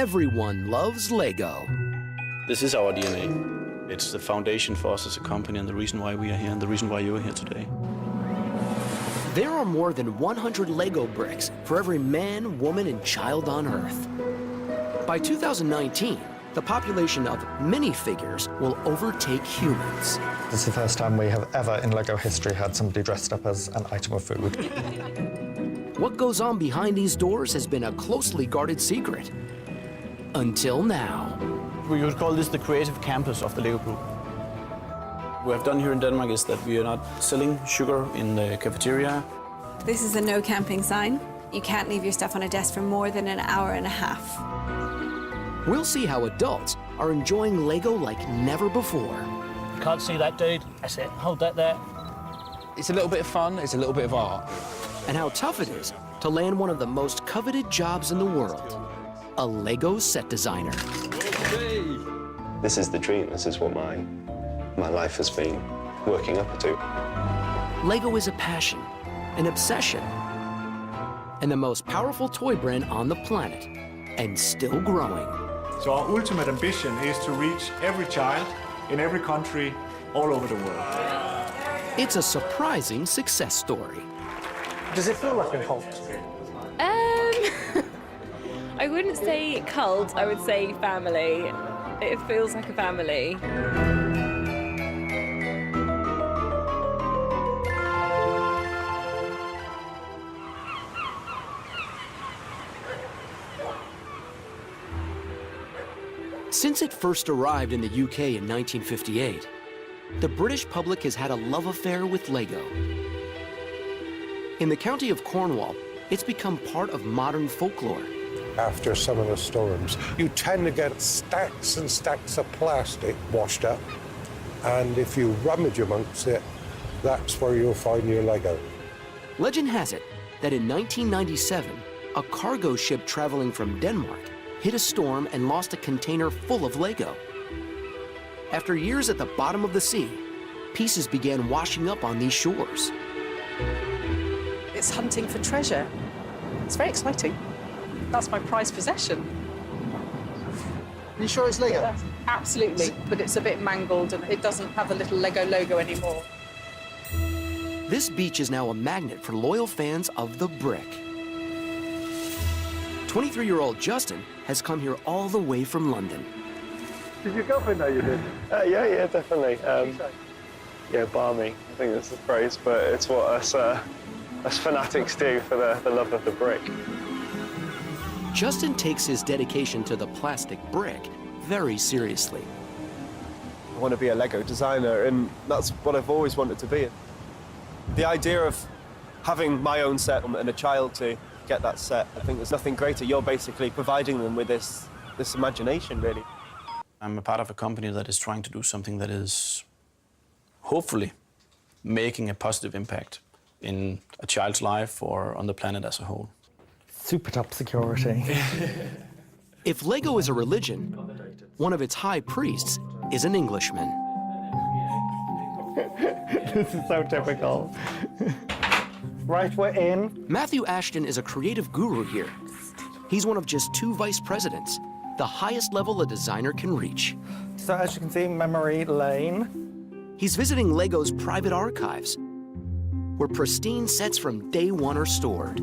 everyone loves Lego. This is our DNA. It's the foundation for us as a company and the reason why we are here and the reason why you are here today. There are more than 100 Lego bricks for every man, woman, and child on Earth. By 2019, the population of minifigures will overtake humans. It's the first time we have ever in Lego history had somebody dressed up as an item of food. What goes on behind these doors has been a closely guarded secret. Until now. We would call this the creative campus of the Lego Group. What we have done here in Denmark is that we are not selling sugar in the cafeteria. This is a no camping sign. You can't leave your stuff on a desk for more than an hour and a half. We'll see how adults are enjoying Lego like never before. Can't see that, dude. That's it. Hold that there. It's a little bit of fun, it's a little bit of art. And how tough it is to land one of the most coveted jobs in the world, a Lego set designer. This is the dream. This is what my life has been working up to. Lego is a passion, an obsession, and the most powerful toy brand on the planet, and still growing. So our ultimate ambition is to reach every child in every country all over the world. It's a surprising success story. Does it feel like a cult? I wouldn't say cult, I would say family. It feels like a family. Since it first arrived in the UK in 1958, the British public has had a love affair with Lego. In the county of Cornwall, it's become part of modern folklore. After some of the storms, you tend to get stacks and stacks of plastic washed up, and if you rummage amongst it, that's where you'll find your Lego. Legend has it that in 1997, a cargo ship traveling from Denmark hit a storm and lost a container full of Lego. After years at the bottom of the sea, pieces began washing up on these shores. It's hunting for treasure. It's very exciting. That's my prized possession. Are you sure it's Lego? Yeah, absolutely, but it's a bit mangled and it doesn't have the little Lego logo anymore. This beach is now a magnet for loyal fans of the brick. 23-year-old Justin has come here all the way from London. Did your girlfriend know you did? Yeah, definitely. Yeah, balmy, I think that's the phrase, but it's what us fanatics do for the love of the brick. Justin takes his dedication to the plastic brick very seriously. I want to be a Lego designer, and that's what I've always wanted to be. The idea of having my own set and a child to get that set, I think there's nothing greater. You're basically providing them with this imagination, really. I'm a part of a company that is trying to do something that is hopefully making a positive impact in a child's life or on the planet as a whole. Super top security. If Lego is a religion, one of its high priests is an Englishman. This is so typical. Right, we're in. Matthew Ashton is a creative guru here. He's one of just 2 vice presidents, the highest level a designer can reach. So as you can see, memory lane. He's visiting Lego's private archives, where pristine sets from day 1 are stored.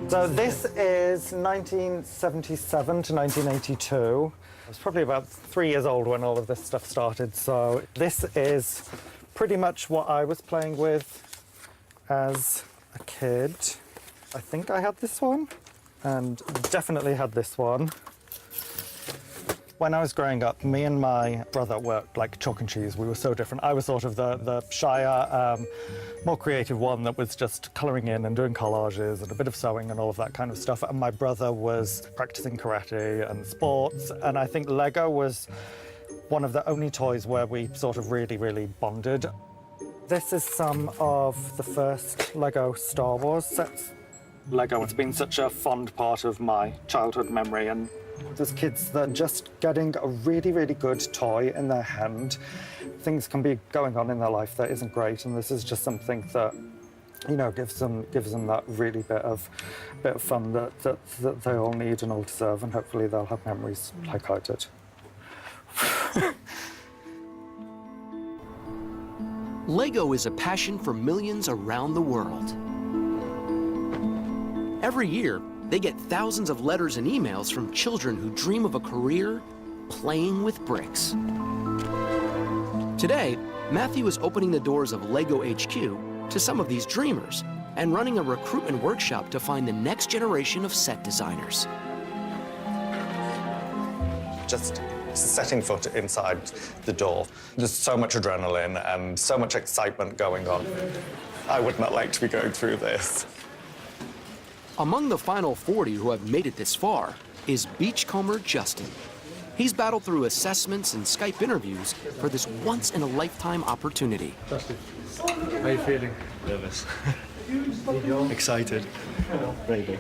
So this is 1977 to 1982. I was probably about 3 years old when all of this stuff started, so this is pretty much what I was playing with as a kid. I think I had this one, and definitely had this one. When I was growing up, me and my brother were like chalk and cheese. We were so different. I was sort of the shyer, more creative one that was just colouring in and doing collages and a bit of sewing and all of that kind of stuff. And my brother was practicing karate and sports. And I think Lego was one of the only toys where we sort of really, really bonded. This is some of the first Lego Star Wars sets. Lego has been such a fond part of my childhood memory, and there's kids that are just getting a really, really good toy in their hand. Things can be going on in their life that isn't great, and this is just something that you know, gives them that really bit of fun that they all need and all deserve, and hopefully they'll have memories like I did. Lego is a passion for millions around the world. Every year, they get thousands of letters and emails from children who dream of a career playing with bricks. Today, Matthew is opening the doors of Lego HQ to some of these dreamers and running a recruitment workshop to find the next generation of set designers. Just setting foot inside the door, there's so much adrenaline and so much excitement going on. I would not like to be going through this. Among the final 40 who have made it this far is beachcomber Justin. He's battled through assessments and Skype interviews for this once-in-a-lifetime opportunity. Justin, how are you feeling? Nervous. Excited. Maybe.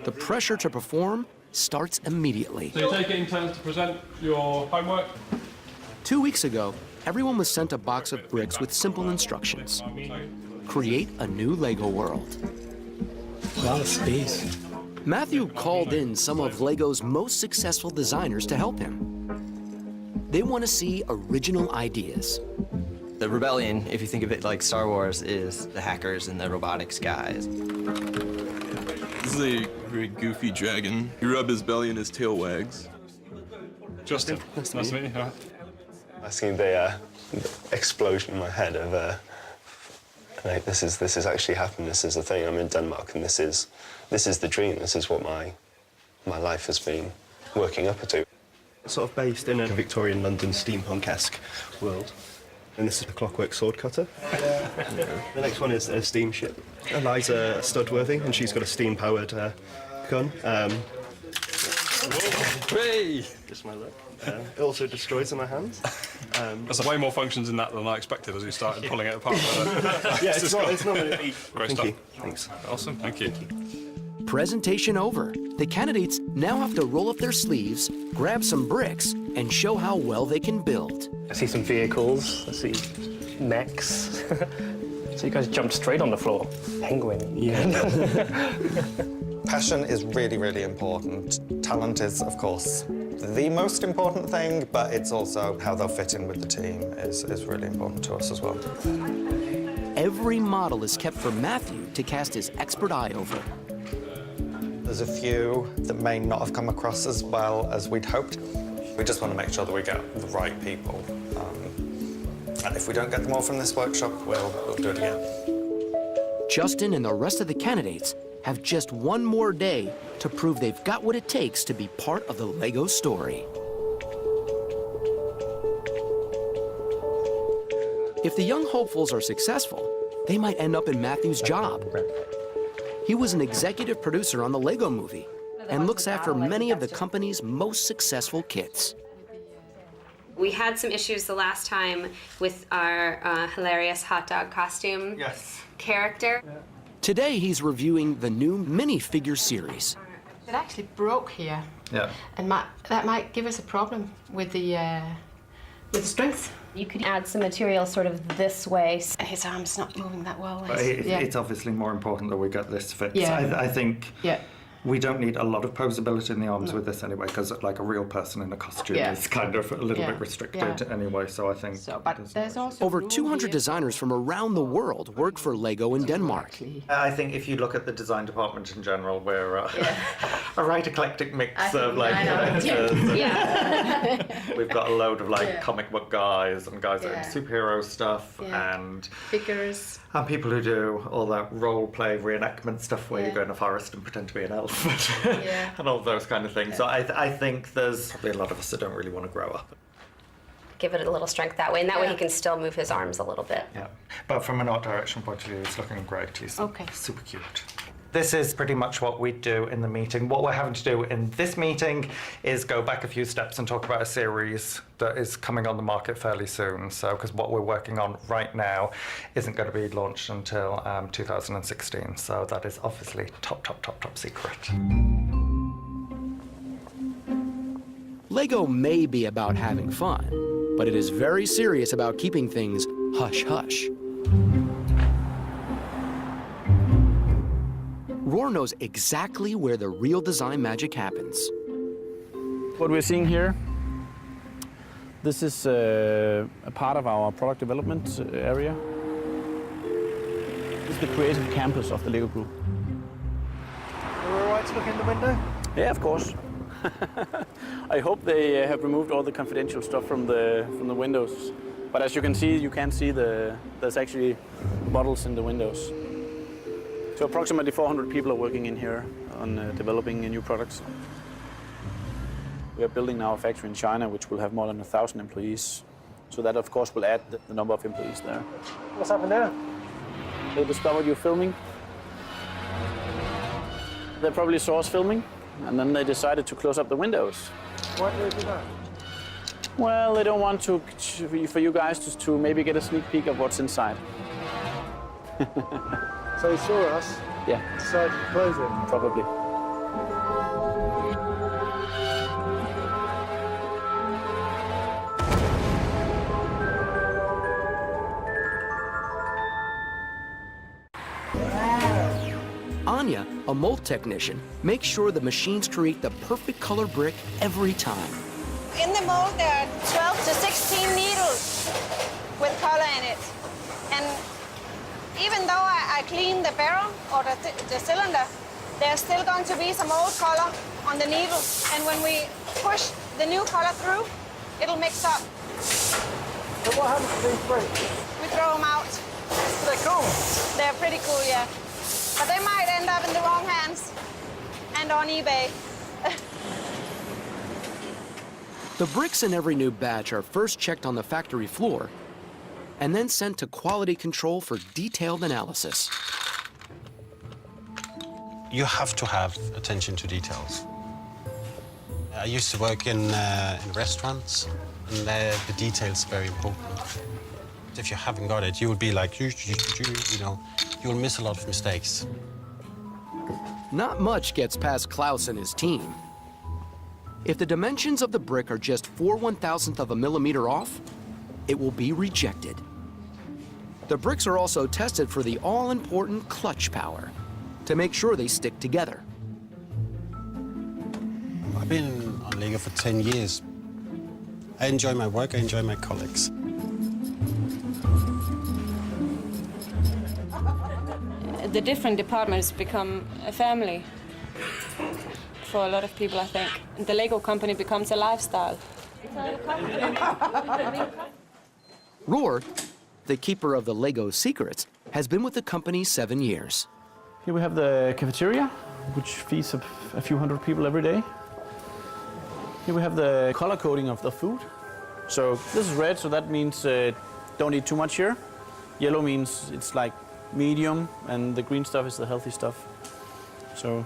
The pressure to perform starts immediately. So you take it in turns to present your homework? 2 weeks ago, everyone was sent a box of bricks with simple instructions. Create a new Lego world. A lot of space. Matthew called in some of Lego's most successful designers to help him. They want to see original ideas. The Rebellion, if you think of it like Star Wars, is the hackers and the robotics guys. This is a very goofy dragon. You rub his belly and his tail wags. Justin, nice to meet you. I seen the explosion in my head of like, this is actually happened. This is a thing. I'm in Denmark, and this is the dream. This is what my life has been working up to. Sort of based in a Victorian London steampunk-esque world. And this is the Clockwork Sword Cutter. The next one is a steamship. Eliza Studworthy, and she's got a steam-powered gun. Hey! Just my luck. It also destroys in my hands. There's way more functions in that than I expected as you started pulling it apart. Yeah, it's not really... Great Thank stuff. you. Thanks. Awesome, thank you. Presentation over. The candidates now have to roll up their sleeves, grab some bricks, and show how well they can build. I see some vehicles, I see mechs. So you guys jumped straight on the floor. Penguin. Yeah. Passion is really, really important. Talent is, of course, the most important thing, but it's also how they'll fit in with the team is really important to us as well. Every model is kept for Matthew to cast his expert eye over. There's a few that may not have come across as well as we'd hoped. We just want to make sure that we get the right people. And if we don't get them all from this workshop, we'll do it again. Justin and the rest of the candidates have just one more day to prove they've got what it takes to be part of the Lego story. If the young hopefuls are successful, they might end up in Matthew's job. He was an executive producer on the Lego Movie and looks after many of the company's most successful kits. We had some issues the last time with our hilarious hot dog costume character. Today, he's reviewing the new minifigure series. It actually broke here. Yeah. And that might give us a problem with the strength. You could add some material sort of this way. His arm's not moving that well. But it's obviously more important that we get this fixed. Yeah. I think we don't need a lot of posability in the arms with this anyway, because like a real person in a costume is kind of a little bit restricted anyway, so I think... But there's also over 200 designers from around the world work for Lego in Denmark. I think if you look at the design department in general, we're a right eclectic mix of like characters. We've got a load of like comic book guys and guys that do superhero stuff and figures. And people who do all that role play reenactment stuff where you go in a forest and pretend to be an elf and all those kind of things. So I think there's probably a lot of us that don't really want to grow up. Give it a little strength that way, and that way he can still move his arms a little bit. Yeah, but from an art direction point of view, it's looking great. He's super cute. This is pretty much what we do in the meeting. What we're having to do in this meeting is go back a few steps and talk about a series that is coming on the market fairly soon. So, because what we're working on right now isn't going to be launched until 2016. So that is obviously top secret. Lego may be about having fun, but it is very serious about keeping things hush-hush. Roar knows exactly where the real design magic happens. What we're seeing here, this is a part of our product development area. This is the creative campus of the LEGO Group. Are we all right to look in the window? Yeah, of course. I hope they have removed all the confidential stuff from the windows. But as you can see there's actually bottles in the windows. So approximately 400 people are working in here on developing new products. We are building now a factory in China which will have more than 1,000 employees. So that of course will add the number of employees there. What's happened there? They discovered you filming. They probably saw us filming, and then they decided to close up the windows. Why did they do that? Well, they don't want for you guys to maybe get a sneak peek of what's inside. So he saw us? Yeah. Decided to close it? Probably. Anya, a mold technician, makes sure the machines create the perfect color brick every time. In the mold, there are 12 to 16 needles with color in it. And even though I clean the barrel or the cylinder, there's still going to be some old color on the needle. And when we push the new color through, it'll mix up. So what happens to these bricks? We throw them out. They're cool. They're pretty cool, yeah. But they might end up in the wrong hands and on eBay. The bricks in every new batch are first checked on the factory floor and then sent to quality control for detailed analysis. You have to have attention to details. I used to work in restaurants, and the details are very important. If you haven't got it, you will be like, you know, you'll miss a lot of mistakes. Not much gets past Klaus and his team. If the dimensions of the brick are just 4/1000th of a millimeter off, it will be rejected. The bricks are also tested for the all-important clutch power to make sure they stick together. I've been on LEGO for 10 years. I enjoy my work, I enjoy my colleagues. The different departments become a family for a lot of people, I think. The LEGO company becomes a lifestyle. Roar, the keeper of the LEGO secrets, has been with the company 7 years. Here we have the cafeteria, which feeds a few hundred people every day. Here we have the color coding of the food. So this is red, so that means don't eat too much here. Yellow means it's like medium, and the green stuff is the healthy stuff. So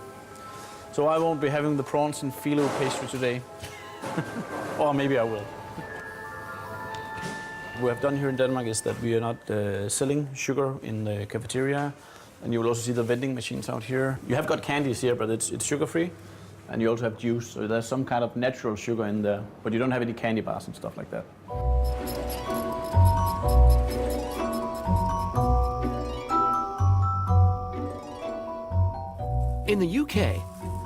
I won't be having the prawns and phyllo pastry today. Or maybe I will. What we have done here in Denmark is that we are not selling sugar in the cafeteria, and you will also see the vending machines out here. You have got candies here, but it's sugar-free, and you also have juice, so there's some kind of natural sugar in there, but you don't have any candy bars and stuff like that. In the UK,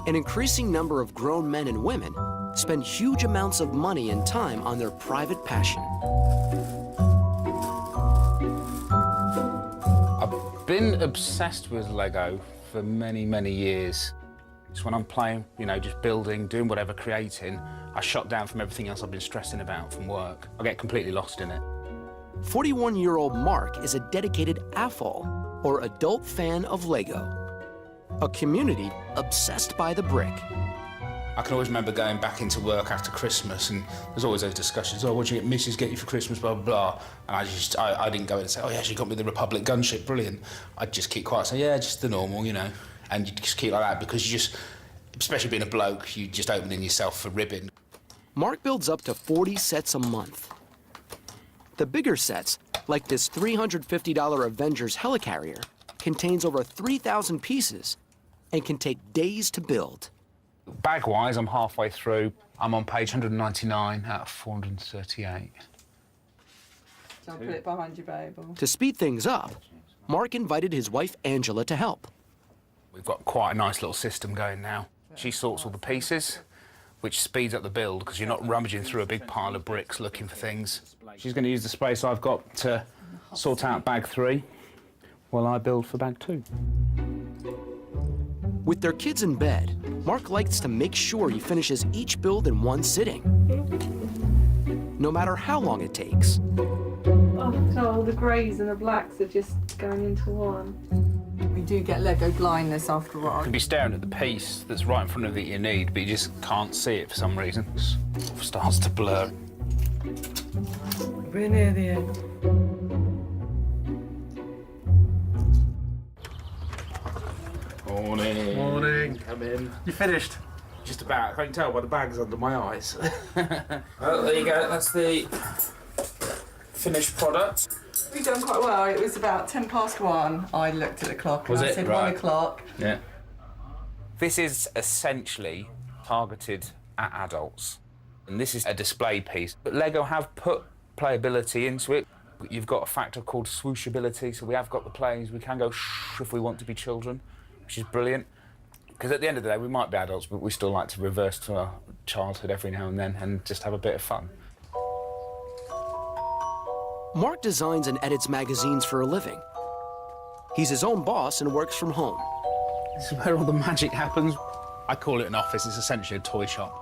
an increasing number of grown men and women spend huge amounts of money and time on their private passion. I've been obsessed with LEGO for many, many years. Just when I'm playing, you know, just building, doing whatever, creating, I shut down from everything else I've been stressing about from work. I get completely lost in it. 41-year-old Mark is a dedicated AFOL, or adult fan of LEGO, a community obsessed by the brick. I can always remember going back into work after Christmas, and there's always those discussions, oh, what did Mrs. get you for Christmas, blah, blah, blah. And I didn't go in and say, oh, yeah, she got me the Republic gunship, brilliant. I'd just keep quiet, say, yeah, just the normal, you know. And you just keep like that because you just, especially being a bloke, you just opening yourself for ribbon. Mark builds up to 40 sets a month. The bigger sets, like this $350 Avengers helicarrier, contains over 3,000 pieces and can take days to build. Bag-wise, I'm halfway through. I'm on page 199 out of 438. So I'll put it behind you, babe. To speed things up, Mark invited his wife Angela to help. We've got quite a nice little system going now. She sorts all the pieces, which speeds up the build because you're not rummaging through a big pile of bricks looking for things. She's going to use the space I've got to sort out bag 3 while I build for bag 2. With their kids in bed, Mark likes to make sure he finishes each build in one sitting, no matter how long it takes. Oh, so the greys and the blacks are just going into one. We do get Lego blindness after a while. You can be staring at the piece that's right in front of you need, but you just can't see it for some reason. It starts to blur. We're near the end. Morning. Morning. Come in. You finished? Just about. I can tell by the bags under my eyes. Well, there you go. That's the finished product. We've done quite well. It was about 1:10. I looked at the clock Was and I it? said Right. 1 o'clock. Yeah. This is essentially targeted at adults. And this is a display piece. But Lego have put playability into it. You've got a factor called swooshability, so we have got the planes. We can go shh if we want to be children, which is brilliant. Because at the end of the day, we might be adults, but we still like to reverse to our childhood every now and then and just have a bit of fun. Mark designs and edits magazines for a living. He's his own boss and works from home. This is where all the magic happens. I call it an office. It's essentially a toy shop.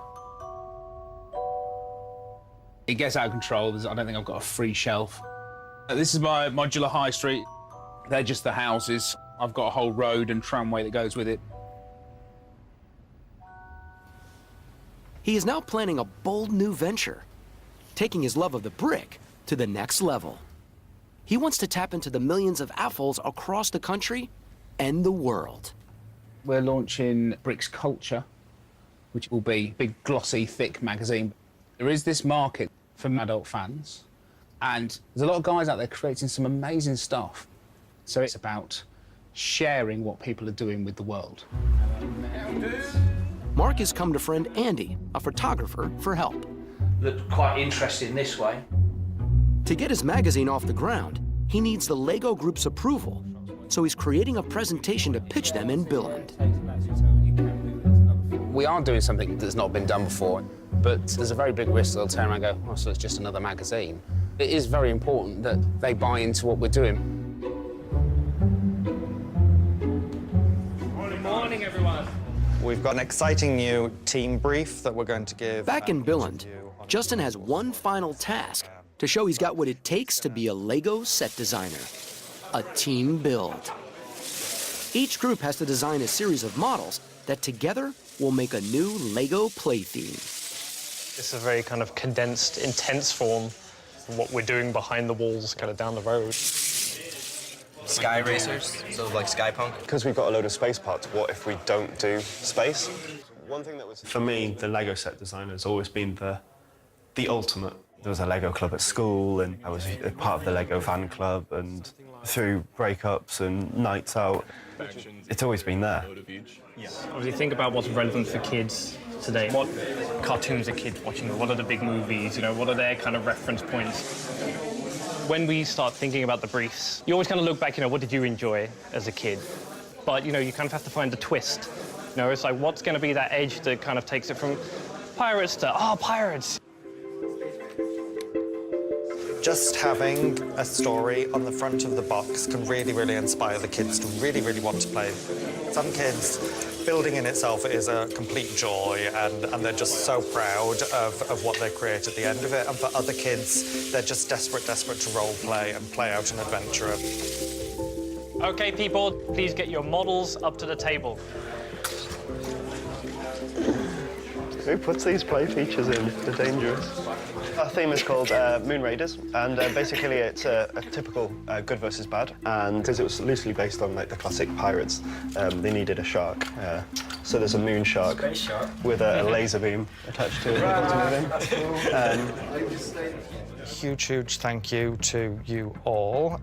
It gets out of control. I don't think I've got a free shelf. This is my modular high street. They're just the houses. I've got a whole road and tramway that goes with it. He is now planning a bold new venture, taking his love of the brick to the next level. He wants to tap into the millions of AFOLs across the country and the world. We're launching Bricks Culture, which will be a big, glossy, thick magazine. There is this market for adult fans, and there's a lot of guys out there creating some amazing stuff. So it's about sharing what people are doing with the world. Mark has come to friend Andy, a photographer, for help. Looked quite interesting this way. To get his magazine off the ground, he needs the Lego Group's approval, so he's creating a presentation to pitch them in Billund. We are doing something that's not been done before, but there's a very big risk they'll turn around and go, oh, so it's just another magazine. It is very important that they buy into what we're doing. Morning, everyone. We've got an exciting new team brief that we're going to give. Back in Billund, Justin has one final task to show he's got what it takes to be a Lego set designer. A team build. Each group has to design a series of models that together will make a new Lego play theme. It's a very kind of condensed, intense form of what we're doing behind the walls, kind of down the road. Sky racers, so like Skypunk. Because we've got a load of space parts, what if we don't do space? One thing that was... For me, the Lego set designer has always been the ultimate. There was a Lego club at school, and I was a part of the Lego fan club, and through breakups and nights out, it's always been there. Obviously, think about what's relevant for kids today. What cartoons are kids watching? What are the big movies? You know, what are their kind of reference points? When we start thinking about the briefs, you always kind of look back, you know, what did you enjoy as a kid? But, you know, you kind of have to find the twist. You know, it's like, what's going to be that edge that kind of takes it from pirates to, pirates? Just having a story on the front of the box can really, really inspire the kids to really, really want to play. Some kids, building in itself is a complete joy, and they're just so proud of what they create at the end of it. And for other kids, they're just desperate to role play and play out an adventure. OK, people, please get your models up to the table. Who puts these play features in? They're dangerous. Our theme is called Moon Raiders, and basically it's a typical good versus bad. And because it was loosely based on like the classic pirates, they needed a shark. So there's a moon shark with a laser beam attached to it. Huge thank you to you all.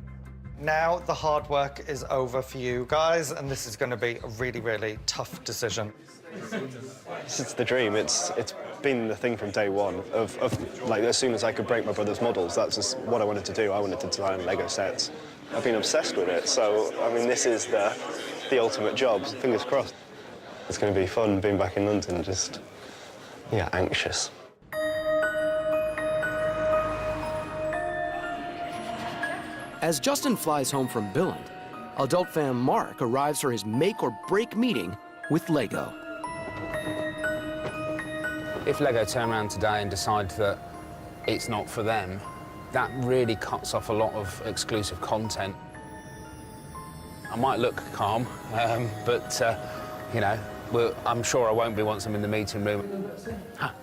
Now the hard work is over for you guys, and this is going to be a really, really tough decision. It's the dream. It's been the thing from day one of like as soon as I could break my brother's models, that's just what I wanted to do. I wanted to design Lego sets. I've been obsessed with it. So I mean, this is the the ultimate job. Fingers crossed. It's going to be fun being back in London, just, yeah, anxious. As Justin flies home from Billund, adult fan Mark arrives for his make or break meeting with Lego. If Lego turn around today and decide that it's not for them, that really cuts off a lot of exclusive content. I might look calm, but, you know, I'm sure I won't be once I'm in the meeting room.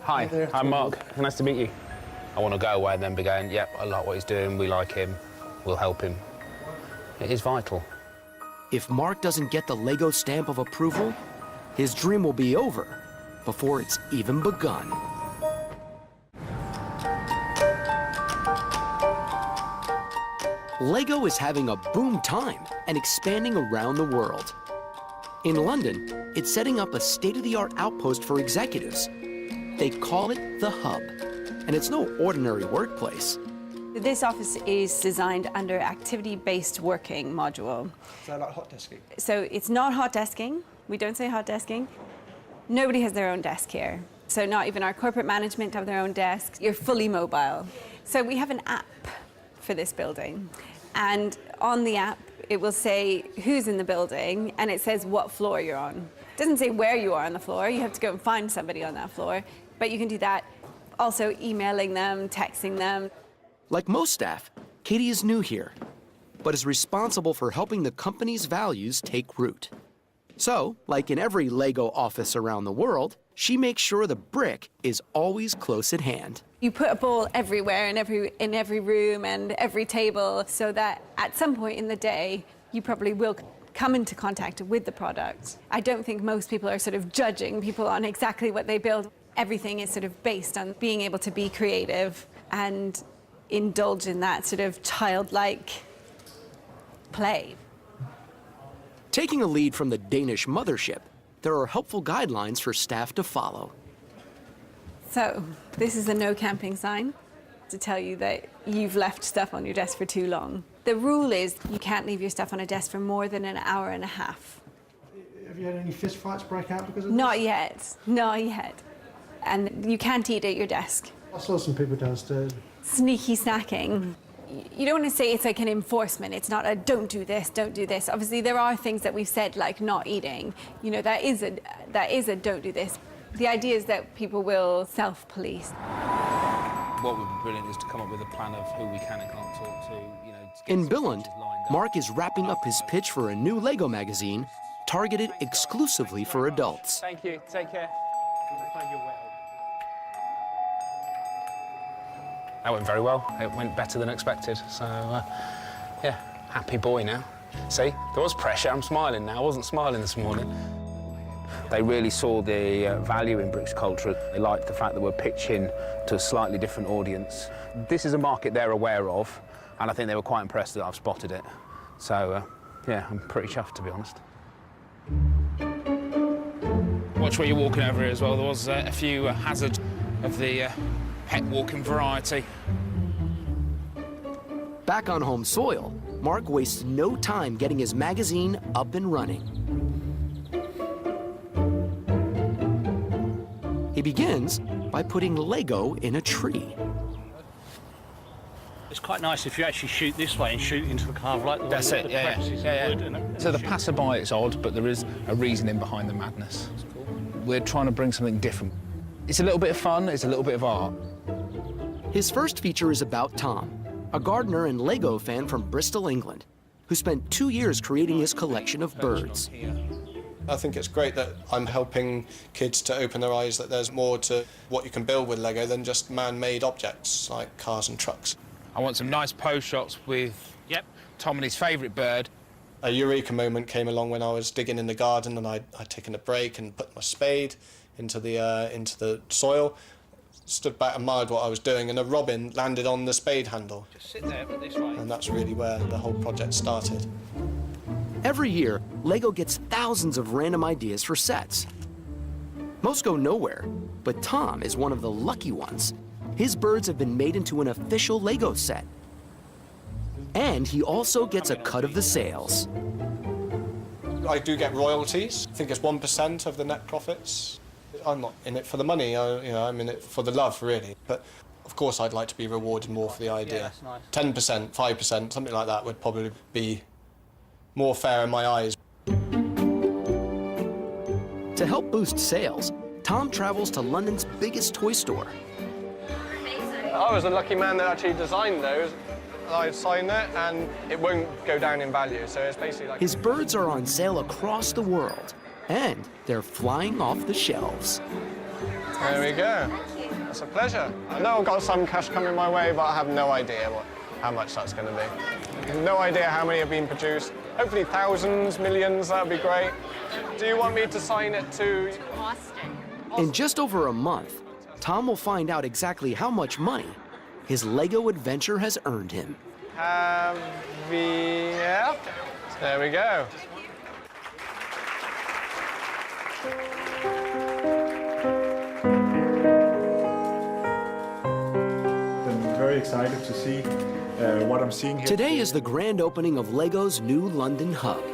Hi, I'm Mark. Nice to meet you. I want to go away and then be going, yep, I like what he's doing, we like him, we'll help him. It is vital. If Mark doesn't get the Lego stamp of approval, his dream will be over before it's even begun. Lego is having a boom time and expanding around the world. In London, it's setting up a state-of-the-art outpost for executives. They call it the Hub, and it's no ordinary workplace. This office is designed under activity-based working module. So like hot desking? So it's not hot desking. We don't say hot desking. Nobody has their own desk here. So not even our corporate management have their own desks. You're fully mobile. So we have an app for this building. And on the app, it will say who's in the building, and it says what floor you're on. It doesn't say where you are on the floor. You have to go and find somebody on that floor. But you can do that also emailing them, texting them. Like most staff, Katie is new here, but is responsible for helping the company's values take root. So, like in every Lego office around the world, she makes sure the brick is always close at hand. You put a ball everywhere, in every room and every table, so that at some point in the day, you probably will come into contact with the product. I don't think most people are sort of judging people on exactly what they build. Everything is sort of based on being able to be creative and indulge in that sort of childlike play. Taking a lead from the Danish mothership, there are helpful guidelines for staff to follow. So, this is a no camping sign to tell you that you've left stuff on your desk for too long. The rule is you can't leave your stuff on a desk for more than an hour and a half. Have you had any fist fights break out because of this? Not yet, not yet. And you can't eat at your desk. I saw some people downstairs. Sneaky snacking. You don't want to say it's like an enforcement. It's not a don't do this, don't do this. Obviously, there are things that we've said like not eating. You know, that is a don't do this. The idea is that people will self-police. What would be brilliant is to come up with a plan of who we can and can't talk to. You know, to get In some Billund, pitches lined up. Mark is wrapping up his pitch for a new Lego magazine targeted exclusively for adults. Thank you. Take care. That went very well. It went better than expected. So, yeah, happy boy now. See, there was pressure. I'm smiling now. I wasn't smiling this morning. They really saw the value in British culture. They liked the fact that we're pitching to a slightly different audience. This is a market they're aware of, and I think they were quite impressed that I've spotted it. So, yeah, I'm pretty chuffed, to be honest. Watch where you're walking over here as well. There was a few hazards of the pet walking variety. Back on home soil, Mark wastes no time getting his magazine up and running. He begins by putting Lego in a tree. It's quite nice if you actually shoot this way and shoot into the carve like the That's way it, the yeah, press is yeah, in yeah. wood. So the passerby, it's odd, but there is a reasoning behind the madness. We're trying to bring something different. It's a little bit of fun, it's a little bit of art. His first feature is about Tom, a gardener and Lego fan from Bristol, England, who spent 2 years creating his collection of birds. I think it's great that I'm helping kids to open their eyes that there's more to what you can build with Lego than just man-made objects like cars and trucks. I want some nice pose shots with, Tom and his favourite bird. A eureka moment came along when I was digging in the garden and I'd taken a break and put my spade into the soil, stood back and admired what I was doing, and a robin landed on the spade handle. Just sit there, but this way. And that's really where the whole project started. Every year, Lego gets thousands of random ideas for sets. Most go nowhere, but Tom is one of the lucky ones. His birds have been made into an official Lego set. And he also gets a cut of the sales. I do get royalties. I think it's 1% of the net profits. I'm not in it for the money, I'm in it for the love, really. But of course, I'd like to be rewarded more for the idea. Yeah, that's nice. 10%, 5%, something like that would probably be more fair in my eyes. To help boost sales, Tom travels to London's biggest toy store. I was the lucky man that actually designed those. I signed it, and it won't go down in value, so it's basically like... His birds are on sale across the world, and they're flying off the shelves. There we go. That's a pleasure. I know I've got some cash coming my way, but I have no idea how much that's going to be. No idea how many have been produced. Hopefully thousands, millions, that would be great. Do you want me to sign it to... Austin. In just over a month, Tom will find out exactly how much money his Lego adventure has earned him. Yeah. There we go. I'm very excited to see what I'm seeing here. Today is the grand opening of Lego's new London hub.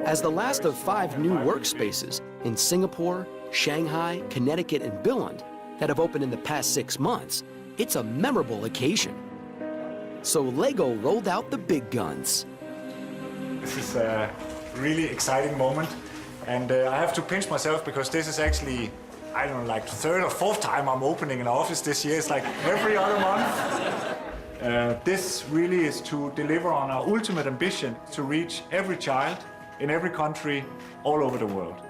As the last of 5 new workspaces in Singapore, Shanghai, Connecticut, and Billund that have opened in the past 6 months, it's a memorable occasion. So Lego rolled out the big guns. This is a really exciting moment, and I have to pinch myself because this is actually, I don't know, like the 3rd or 4th time I'm opening an office this year. It's like every other month. This really is to deliver on our ultimate ambition to reach every child in every country all over the world.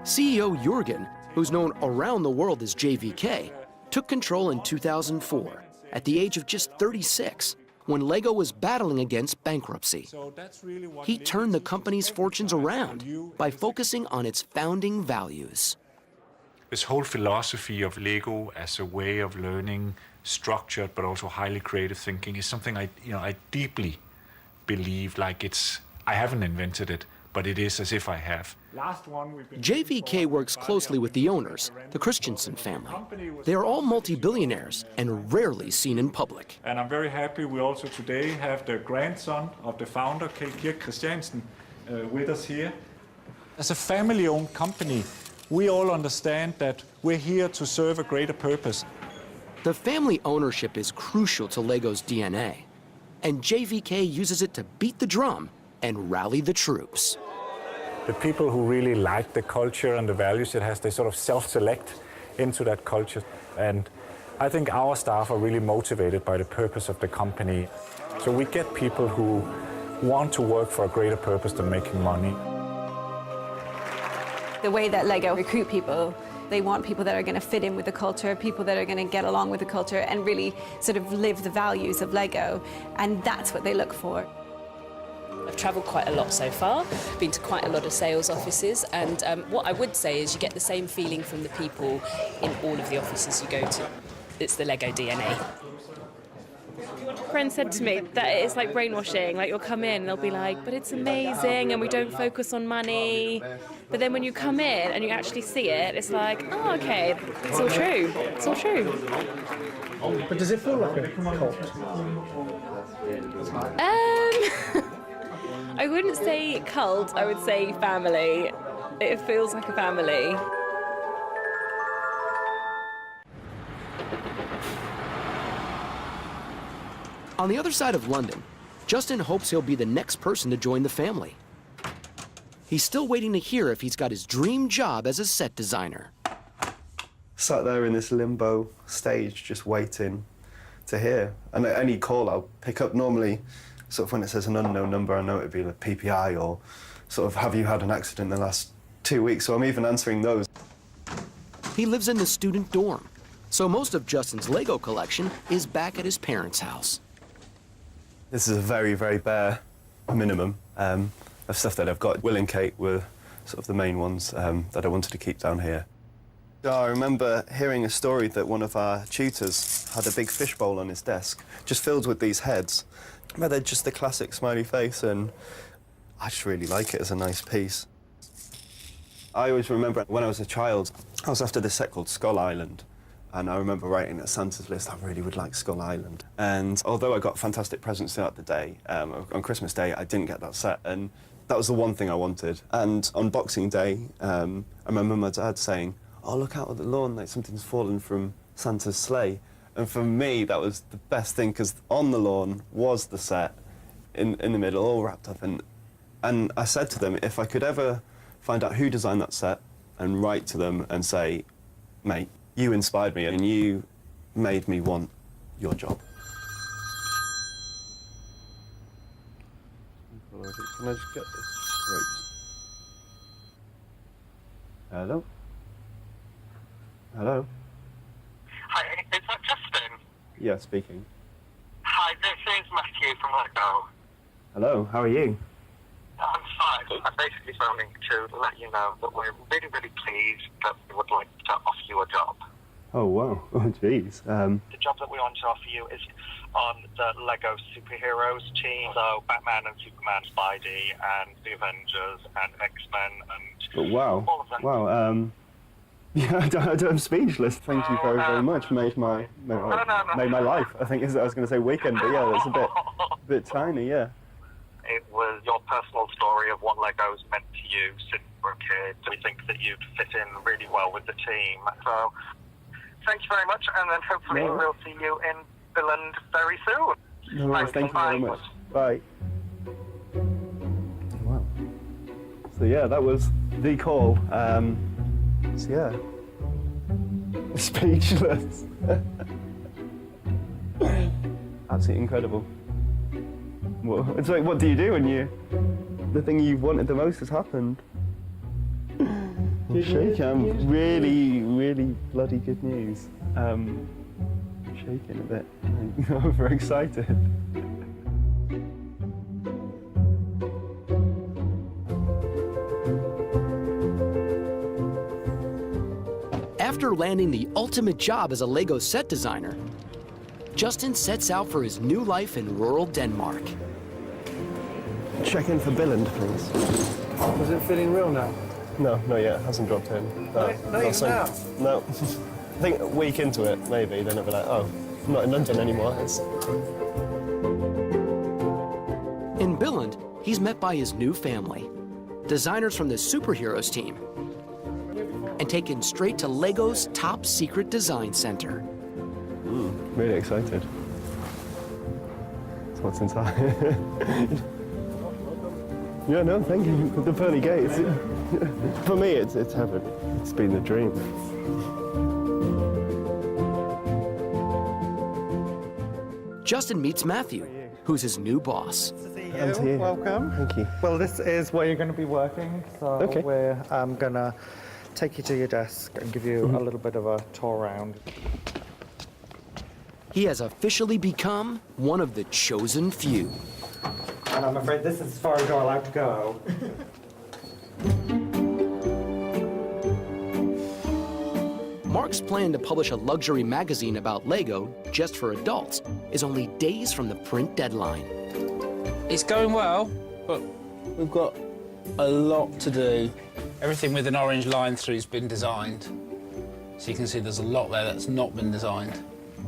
CEO Jürgen, who's known around the world as JVK, took control in 2004 at the age of just 36 when Lego was battling against bankruptcy. He turned the company's fortunes around by focusing on its founding values. This whole philosophy of Lego as a way of learning structured but also highly creative thinking is something I deeply believe. I haven't invented it, but it is as if I have. JVK works closely with the owners, the Christensen family. They are all multi-billionaires and rarely seen in public. And I'm very happy we also today have the grandson of the founder, Kjeld Kirk Christiansen, with us here. As a family-owned company, we all understand that we're here to serve a greater purpose. The family ownership is crucial to Lego's DNA, and JVK uses it to beat the drum and rally the troops. The people who really like the culture and the values it has, they sort of self-select into that culture. And I think our staff are really motivated by the purpose of the company. So we get people who want to work for a greater purpose than making money. The way that Lego recruit people, they want people that are going to fit in with the culture, people that are going to get along with the culture and really sort of live the values of Lego. And that's what they look for. I've travelled quite a lot so far, been to quite a lot of sales offices, and what I would say is you get the same feeling from the people in all of the offices you go to. It's the Lego DNA. A friend said to me that it's like brainwashing, like you'll come in and they'll be like, but it's amazing and we don't focus on money. But then when you come in and you actually see it, it's like, oh, okay, it's all true. It's all true. But does it feel like a cult? I wouldn't say cult, I would say family. It feels like a family. On the other side of London, Justin hopes he'll be the next person to join the family. He's still waiting to hear if he's got his dream job as a set designer. Sat there in this limbo stage, just waiting to hear. And at any call I'll pick up, normally, sort of when it says an unknown number, I know it'd be like PPI or sort of, have you had an accident in the last 2 weeks? So I'm even answering those. He lives in the student dorm, so most of Justin's Lego collection is back at his parents' house. This is a very, very bare minimum of stuff that I've got. Will and Kate were sort of the main ones that I wanted to keep down here. I remember hearing a story that one of our tutors had a big fishbowl on his desk, just filled with these heads. But they're just the classic smiley face, and I just really like it as a nice piece. I always remember when I was a child, I was after this set called Skull Island, and I remember writing at Santa's list, I really would like Skull Island. And although I got fantastic presents throughout the day, on Christmas Day, I didn't get that set. And That was the one thing I wanted. And on Boxing Day, I remember my dad saying, "Oh, look out at the lawn, like something's fallen from Santa's sleigh." And for me, that was the best thing, because on the lawn was the set, in the middle, all wrapped up. And I said to them, if I could ever find out who designed that set and write to them and say, "Mate, you inspired me and you made me want your job." Can I just get this straight? Hello? Hello? Hi, is that Justin? Yeah, speaking. Hi, this is Matthew from Lego. Hello, how are you? I'm fine. I'm basically phoning to let you know that we're really, really pleased that we would like to offer you a job. Oh, wow. Oh, jeez. The job that we want to offer you is on the Lego superheroes team. So Batman and Superman, Spidey, and the Avengers, and X-Men, and wow. all of them. Wow. Yeah, I'm speechless. Thank you very, very much. Made my life. I think I was going to say weekend, but yeah, that's a bit tiny, yeah. It was your personal story of what Lego's meant to you since you were a kid. We think that you'd fit in really well with the team. So thank you very much, and then hopefully we'll see you in Billund very soon. No worries, thank you very much. Bye. Wow. So yeah, that was the call. So yeah, speechless. Absolutely incredible. Well, it's like, what do you do when the thing you wanted the most has happened? I'm shaking. I'm really, really bloody good news. I'm shaking a bit. I'm overexcited. After landing the ultimate job as a Lego set designer, Justin sets out for his new life in rural Denmark. Check in for Billund, please. Is it feeling real now? No, not yet. Hasn't dropped in. Not even now? No. I think a week into it, maybe, then it'll be like, oh, I'm not in London anymore. In Billund, he's met by his new family, designers from the superheroes team, and taken straight to Lego's top secret design center. Really excited. That's what's inside. Yeah, no, thank you. The pearly gates. For me, it's heaven. It's been the dream. Justin meets Matthew, who's his new boss. Welcome. Thank you. Well, this is where you're going to be working. So we're going to take you to your desk and give you a little bit of a tour around. He has officially become one of the chosen few. And I'm afraid this is as far as you're allowed to go. Mark's plan to publish a luxury magazine about Lego just for adults is only days from the print deadline. It's going well, but we've got a lot to do. Everything with an orange line through has been designed. So you can see there's a lot there that's not been designed.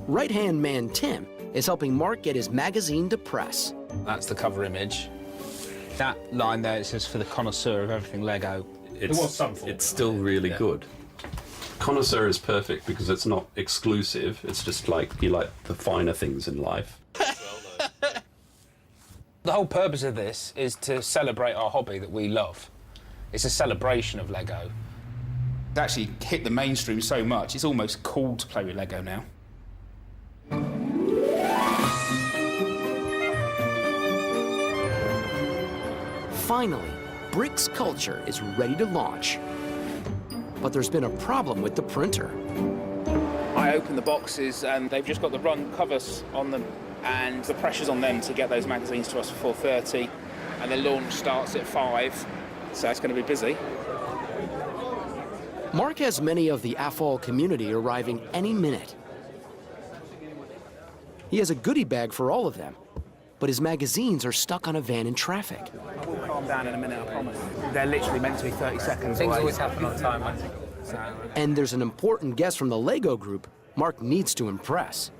Right-hand man Tim is helping Mark get his magazine to press. That's the cover image. That line there, it says for the connoisseur of everything Lego. It's still really good. Connoisseur is perfect because it's not exclusive. It's just like you like the finer things in life. The whole purpose of this is to celebrate our hobby that we love. It's a celebration of Lego. It's actually hit the mainstream so much, it's almost cool to play with Lego now. Finally, Bricks Culture is ready to launch. But there's been a problem with the printer. I opened the boxes and they've just got the run covers on them, and the pressure's on them to get those magazines to us for 4:30, and the launch starts at 5, so it's going to be busy. Mark has many of the AFOL community arriving any minute. He has a goodie bag for all of them, but his magazines are stuck on a van in traffic. We'll calm down in a minute, I promise. They're literally meant to be 30 seconds Things away. always happen on time, I think. And there's an important guest from the Lego group Mark needs to impress.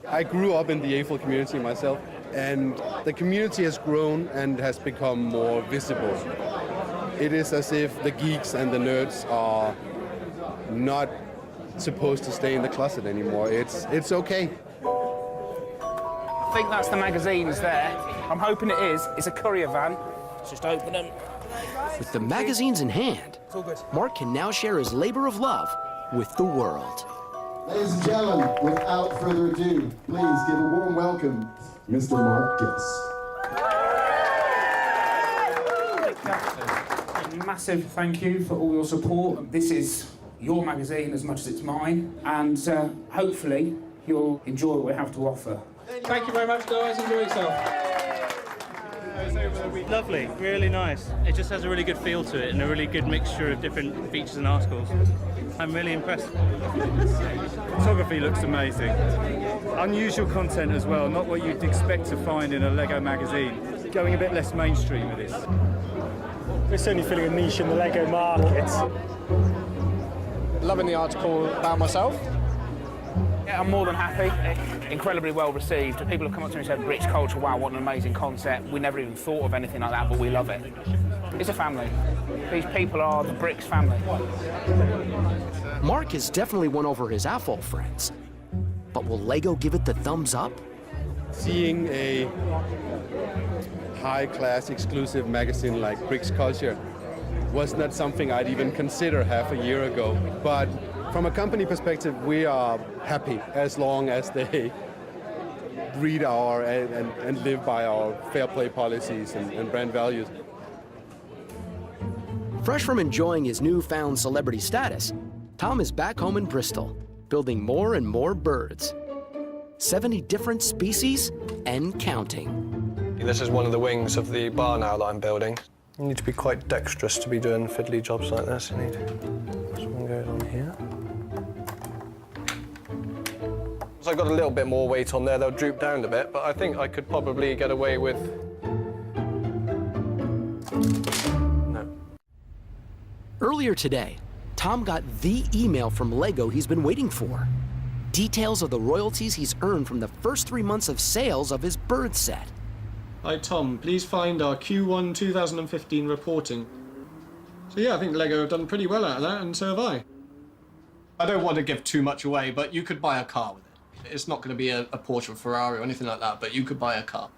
I grew up in the AFL community myself, and the community has grown and has become more visible. It is as if the geeks and the nerds are not supposed to stay in the closet anymore. It's okay. I think that's the magazines there. I'm hoping it is. It's a courier van. Let's just open them. With the magazines in hand, Mark can now share his labor of love with the world. Ladies and gentlemen, without further ado, please give a warm welcome, Mr. Mark Giss. Massive thank you for all your support. This is your magazine as much as it's mine, and hopefully you'll enjoy what we have to offer. Thank you very much, guys. Enjoy yourself. Lovely, really nice. It just has a really good feel to it and a really good mixture of different features and articles. I'm really impressed. Photography looks amazing. Unusual content as well, not what you'd expect to find in a Lego magazine. Going a bit less mainstream with this. We're certainly filling a niche in the Lego market. Loving the article about myself. Yeah, I'm more than happy. Incredibly well received. People have come up to me and said, British culture, wow, what an amazing concept. We never even thought of anything like that, but we love it. It's a family. These people are the Bricks family. Mark has definitely won over his AFOL friends. But will Lego give it the thumbs up? Seeing a high-class exclusive magazine like Bricks Culture was not something I'd even consider half a year ago. But from a company perspective, we are happy as long as they read our and live by our fair play policies and brand values. Fresh from enjoying his newfound celebrity status, Tom is back home in Bristol, building more and more birds. 70 different species and counting. This is one of the wings of the barn owl that I'm building. You need to be quite dexterous to be doing fiddly jobs like this. You need this one goes on here. So I got a little bit more weight on there. They'll droop down a bit, but I think I could probably get away with. No. Earlier today, Tom got the email from Lego he's been waiting for. Details of the royalties he's earned from the first 3 months of sales of his bird set. Hi Tom, please find our Q1 2015 reporting. So yeah, I think Lego have done pretty well out of that, and so have I. I don't want to give too much away, but you could buy a car with it. It's not going to be a Porsche or Ferrari or anything like that, but you could buy a car.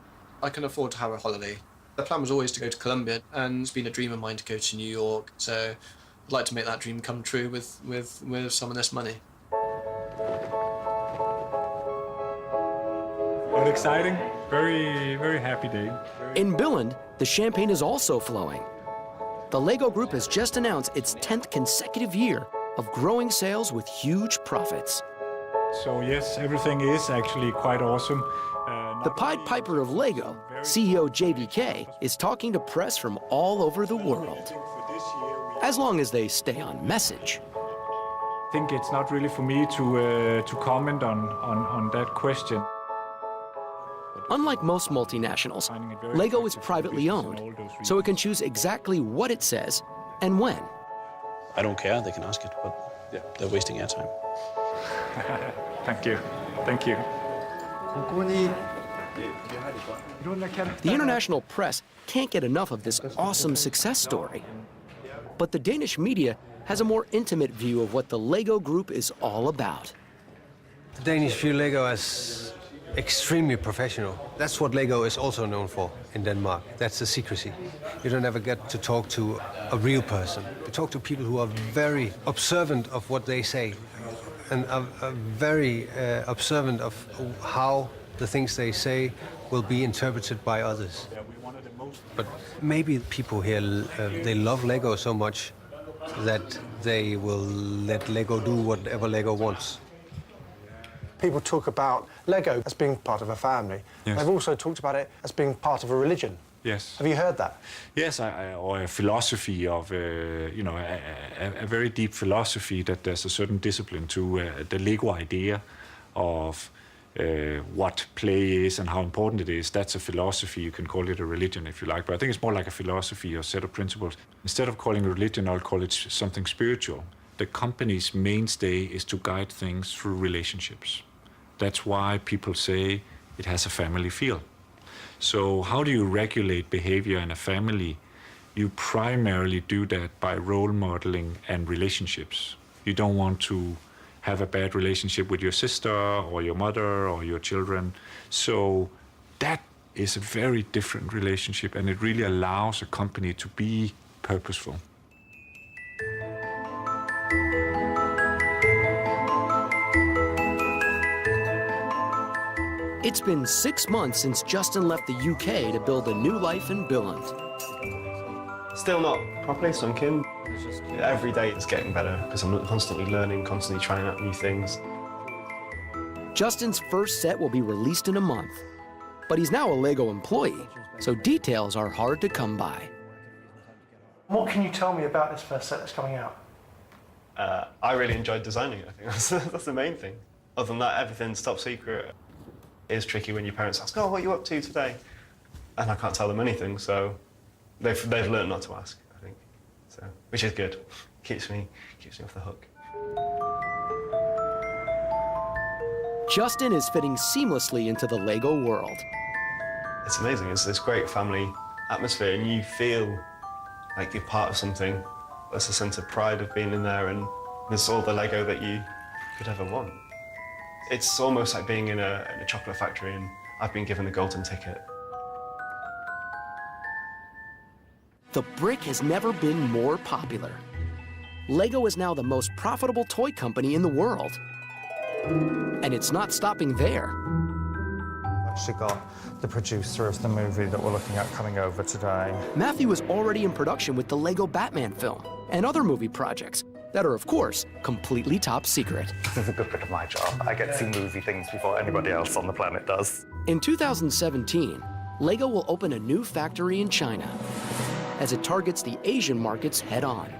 I can afford to have a holiday. The plan was always to go to Colombia, and it's been a dream of mine to go to New York, so I'd like to make that dream come true with some of this money. What exciting. Very, very happy day. In Billund, the champagne is also flowing. The Lego Group has just announced its 10th consecutive year of growing sales with huge profits. So yes, everything is actually quite awesome. The Pied Piper of Lego, CEO JVK, is talking to press from all over the world. As long as they stay on message. I think it's not really for me to comment on that question. Unlike most multinationals, Lego is privately owned, so it can choose exactly what it says and when. I don't care, they can ask it, but they're wasting airtime. Thank you. Thank you. The international press can't get enough of this awesome success story. But the Danish media has a more intimate view of what the Lego Group is all about. The Danish view Lego as extremely professional. That's what Lego is also known for in Denmark. That's the secrecy. You don't ever get to talk to a real person. You talk to people who are very observant of what they say and are very observant of how the things they say will be interpreted by others. But maybe people here, they love Lego so much that they will let Lego do whatever Lego wants. People talk about Lego as being part of a family. Yes. They've also talked about it as being part of a religion. Yes. Have you heard that? Yes, or a philosophy of, a very deep philosophy that there's a certain discipline to the Lego idea of what play is and how important it is. That's a philosophy. You can call it a religion if you like, but I think it's more like a philosophy or set of principles. Instead of calling it religion, I'll call it something spiritual. The company's mainstay is to guide things through relationships. That's why people say it has a family feel. So how do you regulate behavior in a family? You primarily do that by role modeling and relationships. You don't want to have a bad relationship with your sister or your mother or your children. So that is a very different relationship, and it really allows a company to be purposeful. It's been 6 months since Justin left the UK to build a new life in Billund. Still not properly sunken. Every day it's getting better because I'm constantly learning, constantly trying out new things. Justin's first set will be released in a month, but he's now a LEGO employee, so details are hard to come by. What can you tell me about this first set that's coming out? I really enjoyed designing it, I think that's the main thing. Other than that, everything's top secret. It is tricky when your parents ask, oh, what are you up to today? And I can't tell them anything, so they've learned not to ask, I think. So, which is good. Keeps me off the hook. Justin is fitting seamlessly into the LEGO world. It's amazing. It's this great family atmosphere, and you feel like you're part of something. There's a sense of pride of being in there, and there's all the LEGO that you could ever want. It's almost like being in a chocolate factory, and I've been given the golden ticket. The brick has never been more popular. LEGO is now the most profitable toy company in the world. And it's not stopping there. I've actually got the producer of the movie that we're looking at coming over today. Matthew is already in production with the LEGO Batman film and other movie projects that are, of course, completely top secret. This is a good bit of my job. I get to see movie things before anybody else on the planet does. In 2017, LEGO will open a new factory in China as it targets the Asian markets head-on.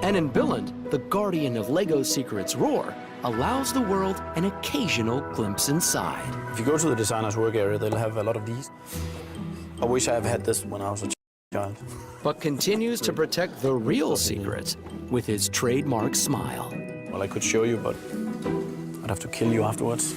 And in Billund, the guardian of LEGO's secrets, Roar, allows the world an occasional glimpse inside. If you go to the designer's work area, they'll have a lot of these. I wish I had had this when I was a child. But continues to protect the real secrets with his trademark smile. Well, I could show you, but I'd have to kill you afterwards.